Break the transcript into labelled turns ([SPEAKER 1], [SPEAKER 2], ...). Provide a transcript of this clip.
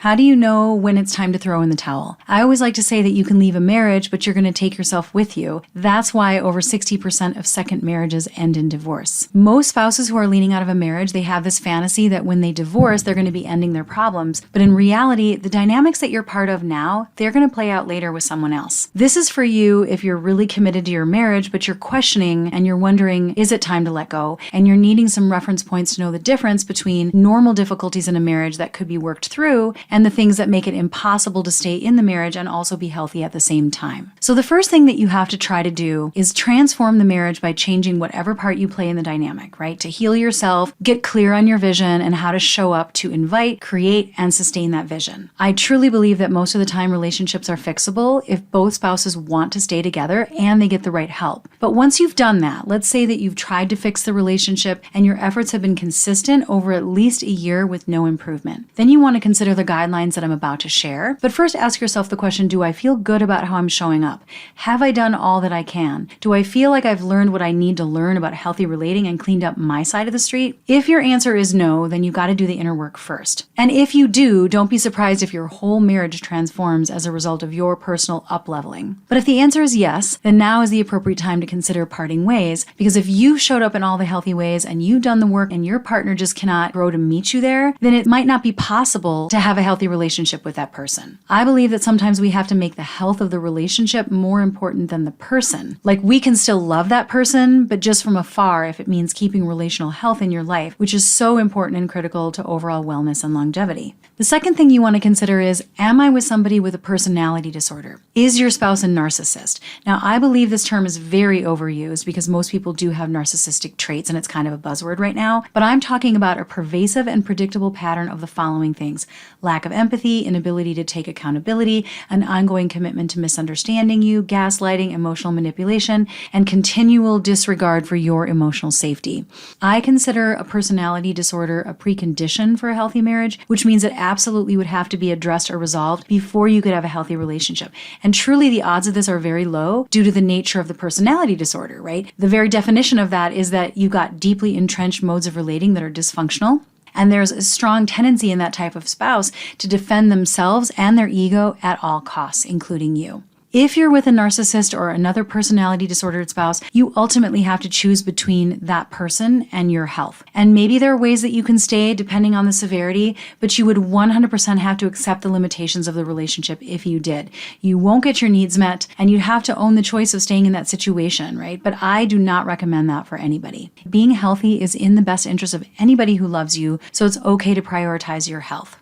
[SPEAKER 1] How do you know when it's time to throw in the towel? I always like to say that you can leave a marriage, but you're going to take yourself with you. That's why over 60% of second marriages end in divorce. Most spouses who are leaning out of a marriage, they have this fantasy that when they divorce, they're going to be ending their problems. But in reality, the dynamics that you're part of now, they're going to play out later with someone else. This is for you if you're really committed to your marriage, but you're questioning and you're wondering, is it time to let go? And you're needing some reference points to know the difference between normal difficulties in a marriage that could be worked through and the things that make it impossible to stay in the marriage and also be healthy at the same time. So the first thing that you have to try to do is transform the marriage by changing whatever part you play in the dynamic, right? To heal yourself, get clear on your vision and how to show up to invite, create, and sustain that vision. I truly believe that most of the time relationships are fixable if both spouses want to stay together and they get the right help. But once you've done that, let's say that you've tried to fix the relationship and your efforts have been consistent over at least a year with no improvement. Then you want to consider the guidelines that I'm about to share. But first ask yourself the question, do I feel good about how I'm showing up? Have I done all that I can? Do I feel like I've learned what I need to learn about healthy relating and cleaned up my side of the street? If your answer is no, then you've got to do the inner work first. And if you do, don't be surprised if your whole marriage transforms as a result of your personal up-leveling. But if the answer is yes, then now is the appropriate time to consider parting ways, because if you've showed up in all the healthy ways and you've done the work and your partner just cannot grow to meet you there, then it might not be possible to have a healthy relationship with that person. I believe that sometimes we have to make the health of the relationship more important than the person. Like, we can still love that person, but just from afar if it means keeping relational health in your life, which is so important and critical to overall wellness and longevity. The second thing you want to consider is, am I with somebody with a personality disorder? Is your spouse a narcissist? Now, I believe this term is very overused because most people do have narcissistic traits and it's kind of a buzzword right now, but I'm talking about a pervasive and predictable pattern of the following things: lack of empathy, inability to take accountability, an ongoing commitment to misunderstanding you, gaslighting, emotional manipulation, and continual disregard for your emotional safety. I consider a personality disorder a precondition for a healthy marriage, which means it absolutely would have to be addressed or resolved before you could have a healthy relationship. And truly, the odds of this are very low due to the nature of the personality disorder, right? The very definition of that is that you've got deeply entrenched modes of relating that are dysfunctional. And there's a strong tendency in that type of spouse to defend themselves and their ego at all costs, including you. If you're with a narcissist or another personality disordered spouse, you ultimately have to choose between that person and your health. And maybe there are ways that you can stay depending on the severity, but you would 100% have to accept the limitations of the relationship if you did. You won't get your needs met, and you have to own the choice of staying in that situation, right? But I do not recommend that for anybody. Being healthy is in the best interest of anybody who loves you, so it's okay to prioritize your health.